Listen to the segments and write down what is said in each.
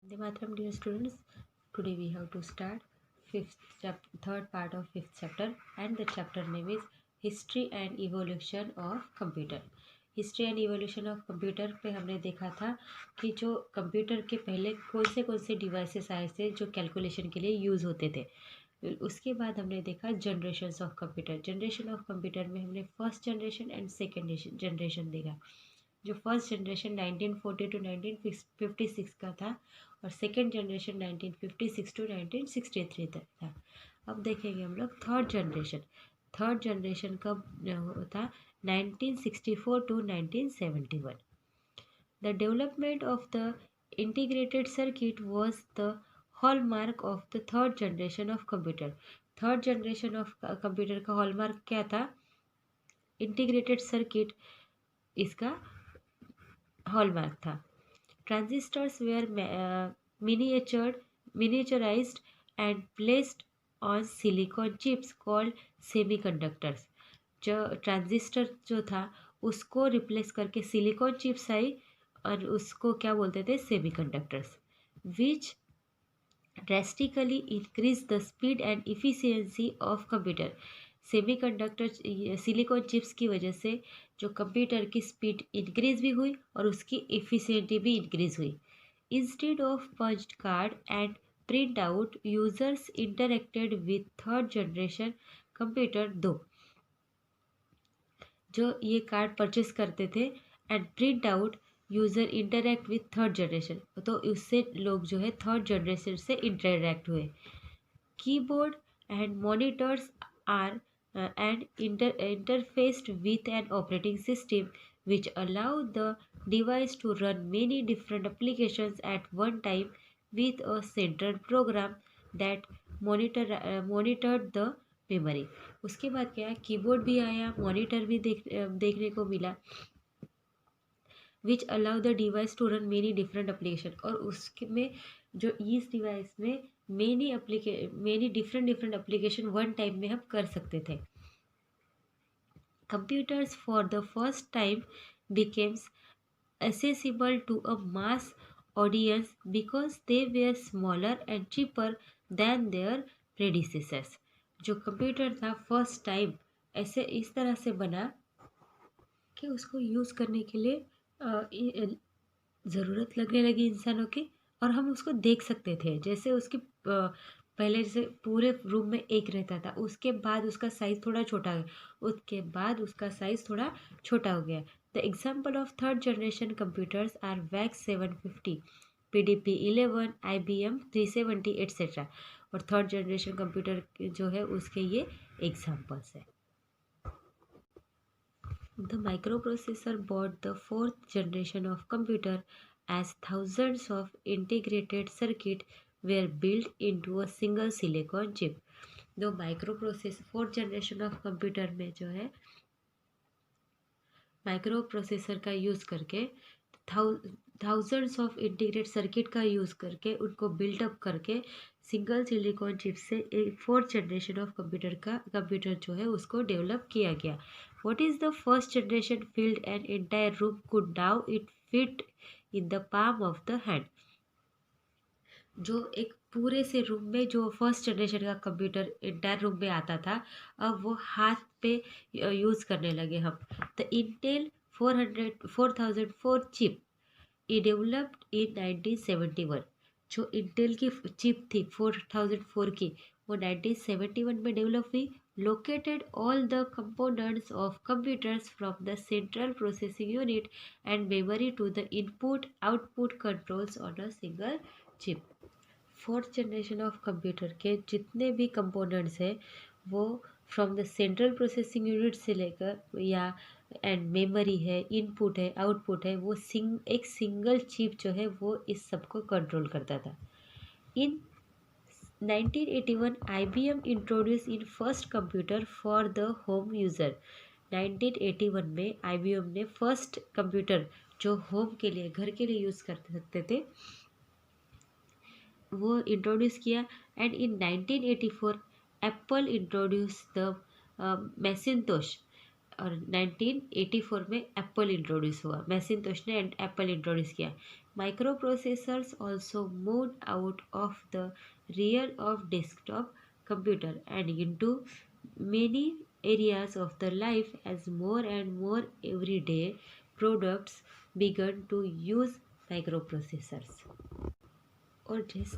Vande Mataram, dear students. Today we have to start third part of fifth chapter, and the chapter name is History and Evolution of Computer. History and evolution of computer पे हमने देखा था कि जो computer के पहले कौन से डिवाइसेस आए थे जो कैलकुलेशन के लिए यूज़ होते थे। उसके बाद हमने देखा generations of computer. Generation of computer में हमने first generation and second generation देखा। जो फर्स्ट जनरेशन 1940 टू 1956 का था और सेकेंड जनरेशन 1956 टू 1963 तक था। अब देखेंगे हम लोग थर्ड जनरेशन। थर्ड जनरेशन कब था? 1964 to 1971. The development of the integrated circuit was the hallmark of the third generation of computer. Third generation of computer का हॉलमार्क क्या था? इंटीग्रेटेड सर्किट इसका हॉलमार्क था। Transistors were miniaturized and placed on silicon chips called semiconductors. जो transistor जो था उसको replace करके सिलिकॉन चिप्स आई और उसको क्या बोलते थे? Semiconductors, which drastically increase the speed and efficiency of computer. Semiconductor silicon chips की वजह से जो कंप्यूटर की स्पीड इंक्रीज भी हुई और उसकी इफिशियंटी भी इंक्रीज हुई। Instead of punched card and print out, users interacted with third generation computer. दो जो ये कार्ड परचेस करते थे and print out, user interact with third generation, तो उससे लोग जो है थर्ड जनरेशन से इंटरेक्ट हुए। Keyboard and monitors are and interfaced with an operating system which allow the device to run many different applications at one time with a central program that monitored the memory. उसके बाद क्या है? Keyboard भी आया, monitor भी देखने को मिला, which allow the device to run many different application. और उसमें जो इस डिवाइस में many different application one time में हम कर सकते थे। Computers for the first time becomes accessible to a mass audience because they were smaller and cheaper than their predecessors. जो कंप्यूटर था फर्स्ट टाइम ऐसे इस तरह से बना कि उसको यूज़ करने के लिए ज़रूरत लगने लगी इंसानों की और हम उसको देख सकते थे। जैसे उसकी पहले जैसे पूरे रूम में एक रहता था, उसके बाद उसका साइज़ थोड़ा छोटा हो गया, उसके बाद उसका साइज़ थोड़ा छोटा हो गया। The example of third generation computers are VAX 750, PDP 11, IBM 370 et cetera. और थर्ड जनरेशन कंप्यूटर जो है उसके ये एग्जाम्पल्स है। The microprocessor brought the fourth generation of computer as thousands of integrated circuits were built into a single silicon chip. जो microprocessor fourth generation of computer में जो है माइक्रो प्रोसेसर का यूज़ करके थाउजेंड्स ऑफ इंटीग्रेटेड सर्किट का use करके उनको बिल्डअप करके सिंगल सिलिकॉन चिप से एक फोर्थ जनरेशन ऑफ कंप्यूटर जो है उसको डेवलप किया गया। What is the first generation field and entire room could now it fit in the palm of the hand. जो एक पूरे से रूम में जो फर्स्ट जनरेशन का कंप्यूटर इंटायर रूम में आता था, अब वो हाथ पे यूज़ करने लगे हम। The Intel 4004 chip E developed in 1971। जो इंटेल की चिप थी 4004 की, वो 1971 में डेवलप हुई। Located all the components of computers from the central processing unit and memory to the input output controls on a single chip. Fourth generation of computer के जितने भी कंपोनेंट्स हैं वो from the central processing unit से लेकर या and memory है, input है, आउटपुट है, वो एक सिंगल चिप जो है वो इस सब को कंट्रोल करता था। इन 1981 IBM introduce in first computer for the home user. 1981 में IBM ने फर्स्ट कंप्यूटर जो होम के लिए घर के लिए यूज़ कर सकते थे वो इंट्रोड्यूस किया। And in 1984 Apple introduce the Macintosh. और 1984 में एप्पल इंट्रोड्यूस हुआ, मैकिन्टोश ने एप्पल इंट्रोड्यूस किया। Microprocessors also move out of the realm of desktop computer and into many areas of the life as more and more everyday products began to use microprocessors। और जिस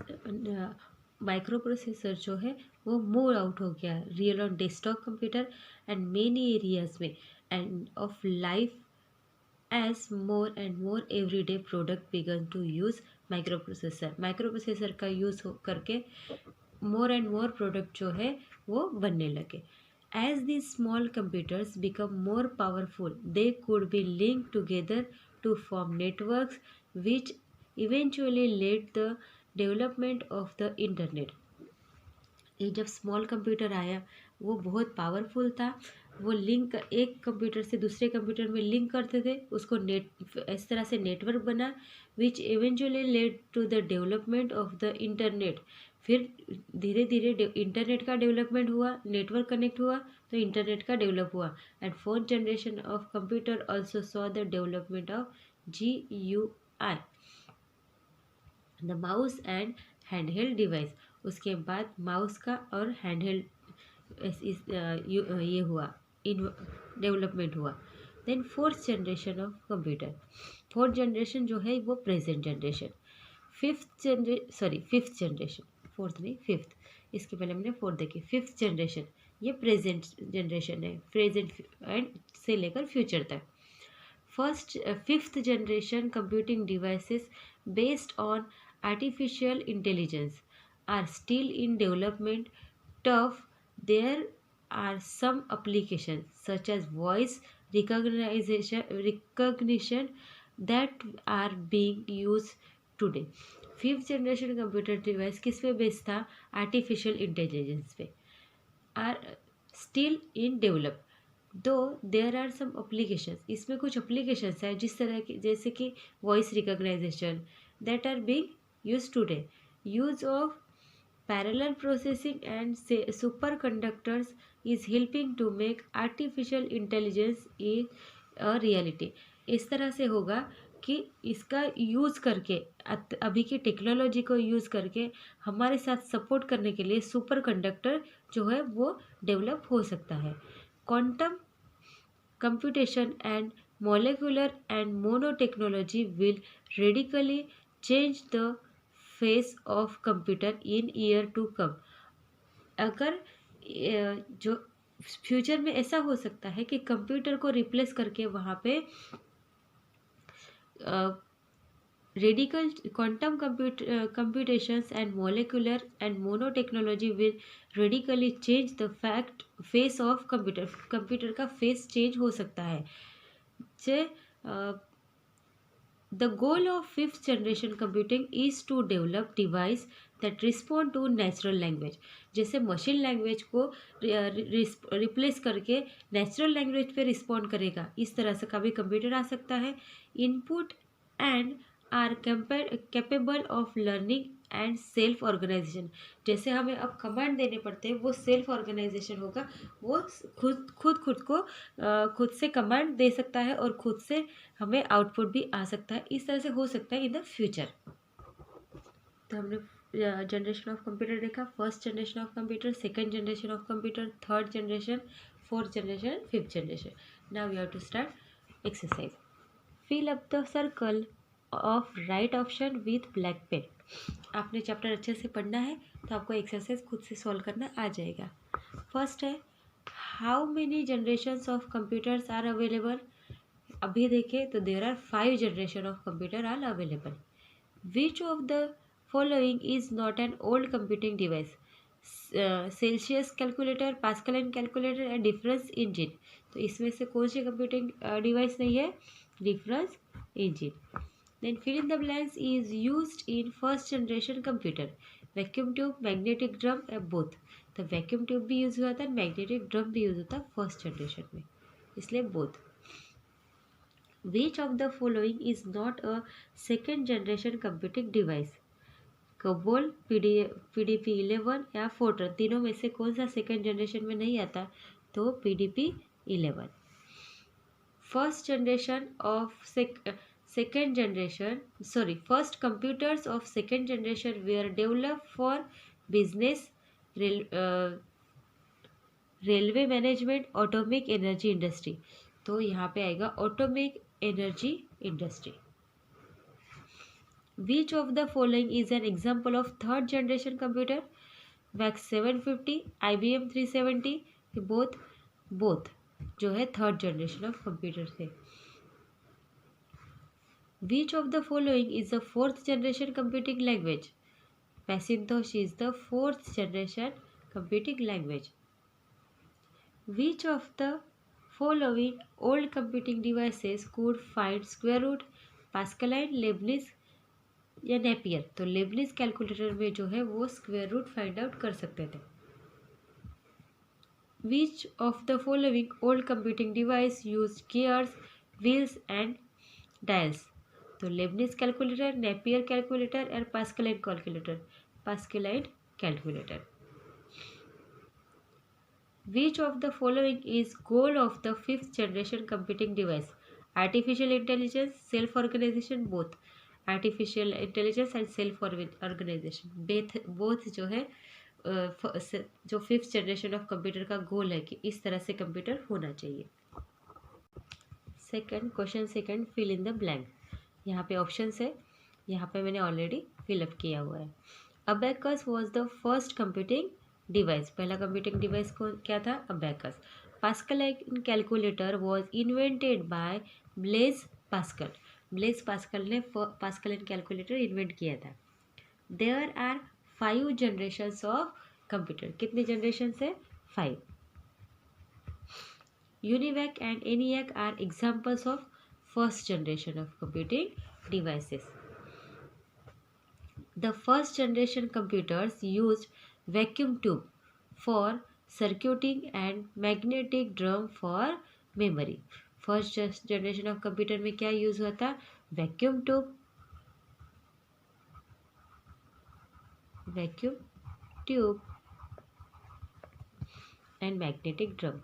micro processor जो है वो move out हो गया realm on desktop computer and many areas में and of life as more and more everyday product began to use माइक्रो प्रोसेसर का यूज़ करके मोर एंड मोर प्रोडक्ट जो है वो बनने लगे। As these small computers become more powerful, they could be linked together to form networks which eventually led the development of the internet। ये जब स्मॉल कंप्यूटर आया वो बहुत पावरफुल था, वो लिंक एक कंप्यूटर से दूसरे कंप्यूटर में लिंक करते थे, उसको इस तरह से नेटवर्क बना which eventually led to the development of the internet. फिर धीरे धीरे इंटरनेट का डेवलपमेंट हुआ, नेटवर्क कनेक्ट हुआ तो इंटरनेट का डेवलप हुआ। And fourth generation of computer also saw the development of GUI, the mouse and handheld device. उसके बाद माउस का और हैंडहेल्ड ये हुआ डेवलपमेंट हुआ। Then fourth generation of computer, fourth generation जो है वो present generation. Fifth generation, fourth नहीं फिफ्थ, इसके पहले हमने फोर्थ देखी। फिफ्थ जनरेशन ये प्रेजेंट जनरेशन है, प्रेजेंट एंड से लेकर फ्यूचर तक। Fifth generation computing devices based on artificial intelligence are still in development. There are some applications such as voice recognition that are being used today। Fifth generation computer device किस पे based था? Artificial intelligence पे। Are still in develop though there are some applications, इसमें कुछ applications है जिस तरह की जैसे कि voice recognition that are being used today. Use of parallel processing and superconductors is helping to make artificial intelligence a reality। इस तरह से होगा कि इसका यूज़ करके अभी की टेक्नोलॉजी को यूज़ करके हमारे साथ सपोर्ट करने के लिए सुपर कंडक्टर जो है वो डेवलप हो सकता है। Quantum computation and molecular and nanotechnology will radically change the face of computer in year to come. अगर जो फ्यूचर में ऐसा हो सकता है कि कंप्यूटर को रिप्लेस करके वहाँ पे radical quantum computations and molecular and nanotechnology will radically change the face of computer का फेस चेंज हो सकता है। The goal of fifth generation computing is to develop device that respond to natural language। जैसे machine language को replace करके natural language पे respond करेगा, इस तरह से कभी कंप्यूटर आ सकता है। Input and are capable of learning and self organisation. जैसे हमें अब कमांड देने पड़ते हैं वो सेल्फ ऑर्गेनाइजेशन होगा, वो खुद से कमांड दे सकता है और खुद से हमें आउटपुट भी आ सकता है। इस तरह से हो सकता है इन द फ्यूचर। तो हमने जनरेशन ऑफ कंप्यूटर देखा, first generation of computer, second generation of computer, third generation, fourth generation, fifth generation. Now we have to start exercise. Fill up the circle of right option with black pen. आपने chapter अच्छे से पढ़ना है तो आपको exercise खुद से solve करना आ जाएगा। फर्स्ट है how many generations of computers are available. अभी देखें तो there are 5 generation of computer are available. Which of the following is not an old computing device? Celsius calculator, Pascal calculator and difference engine. तो इसमें से कौन सी computing device नहीं है? Difference engine. Then fill in the blanks is used in first generation computer। Vacuum tube, magnetic drum या both. तो vacuum tube भी यूज़ हुआ था, मैग्नेटिक ड्रम भी यूज़ होता फर्स्ट जनरेशन में, इसलिए both. Which of the following is not a second generation computing device? COBOL, PDP-11 या फोर्ट्रन। तीनों में से कौन सा सेकेंड जनरेशन में नहीं आता? तो PDP-11। first generation of second generation, sorry, first computers of second generation were developed for business, railway management, atomic energy industry. तो यहाँ पे आएगा atomic energy industry. Which of the following is an example of third generation computer? Wax 750, IBM 370, both जो है third generation of computer थे। विच of the following is the fourth generation computing language? Macintosh is the fourth generation computing language. Which of the following old computing devices could find square root? Pascaline, Leibniz या Napier? तो Lebanese calculator में जो है वो square root find out कर सकते थे। Which of the following old computing device used gears, wheels and dials? तो लेबनिज कैलकुलेटर, नेपियर कैलकुलेटर और Pascaline calculator. Pascaline calculator. Which of the following is goal of the fifth generation computing device? Artificial intelligence, self-organization, both. Artificial intelligence and self-organization both जो है जो fifth generation of computer का गोल है कि इस तरह से कंप्यूटर होना चाहिए। Question second, fill in the blank. यहाँ पे ऑप्शंस है, यहाँ पे मैंने ऑलरेडी फिलअप किया हुआ है। Abacus was the first computing device. पहला कंप्यूटिंग डिवाइस को क्या था? Abacus. Pascaline calculator was invented by Blaise Pascal. Blaise Pascal ने पास्कलाइन कैलकुलेटर इन्वेंट किया था। There are 5 generations of computer. कितने जनरेशन है? 5। UNIVAC and ENIAC are examples of first generation of computing devices. The first generation computers used vacuum tube for circuiting and magnetic drum for memory. First generation of computer में क्या use हुआ था? Vacuum tube and magnetic drum.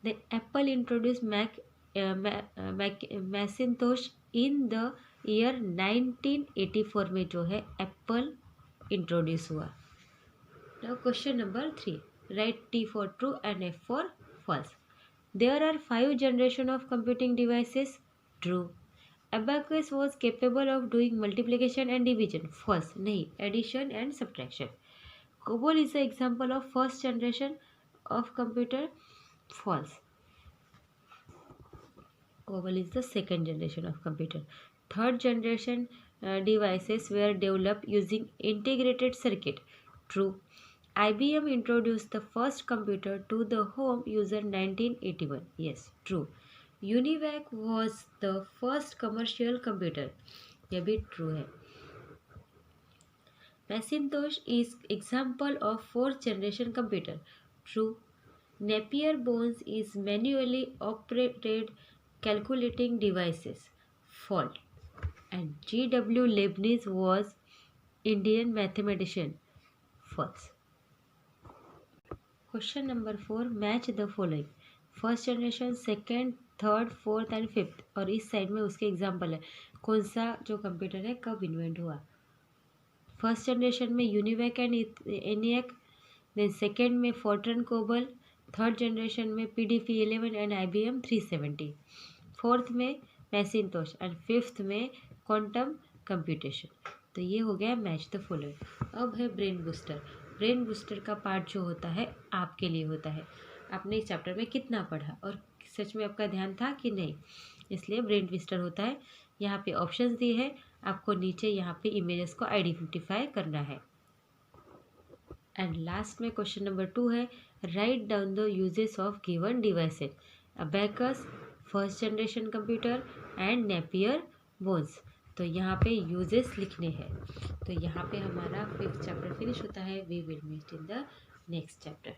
Then Apple introduced Macintosh in the year 1984 में जो है Apple introduce हुआ। Now question number 3. Write T for true and F for false. There are 5 generation of computing devices. True. Abacus was capable of doing multiplication and division. False. नहीं, addition and subtraction. COBOL is an example of first generation of computer. False. COBOL is the second generation of computer. Third generation devices were developed using integrated circuit. True. IBM introduced the first computer to the home user 1981. Yes, true. UNIVAC was the first commercial computer. यह भी true है. Macintosh is example of fourth generation computer. True. Napier bones is manually operated calculating devices. False. And G.W. Leibniz was Indian mathematician. False. Question number 4. Match the following. First generation, second, third, fourth and fifth. और इस side में उसके example है कौन सा जो computer है कब इन्वेंट हुआ। फर्स्ट जनरेशन में UNIVAC and ENIAC, then second में फोर्ट्रन कोबल, थर्ड जनरेशन में PDP-11 एंड IBM 370, फोर्थ में मैसिनतोश एंड फिफ्थ में क्वांटम कंप्यूटेशन। तो ये हो गया मैच द फॉलोइंग। अब है ब्रेन बूस्टर। ब्रेन बूस्टर का पार्ट जो होता है आपके लिए होता है, आपने इस चैप्टर में कितना पढ़ा और सच में आपका ध्यान था कि नहीं, इसलिए ब्रेन बूस्टर होता है। यहाँ पे ऑप्शंस दिए हैं, आपको नीचे यहाँ पे इमेजेस को आइडेंटिफाई करना है। एंड लास्ट में क्वेश्चन नंबर 2 है, write down the uses of given devices. Abacus, first generation computer and Napier bones. तो यहाँ पे यूजेस लिखने हैं। तो यहाँ पे हमारा 5th चैप्टर फिनिश होता है। We will meet in the next chapter.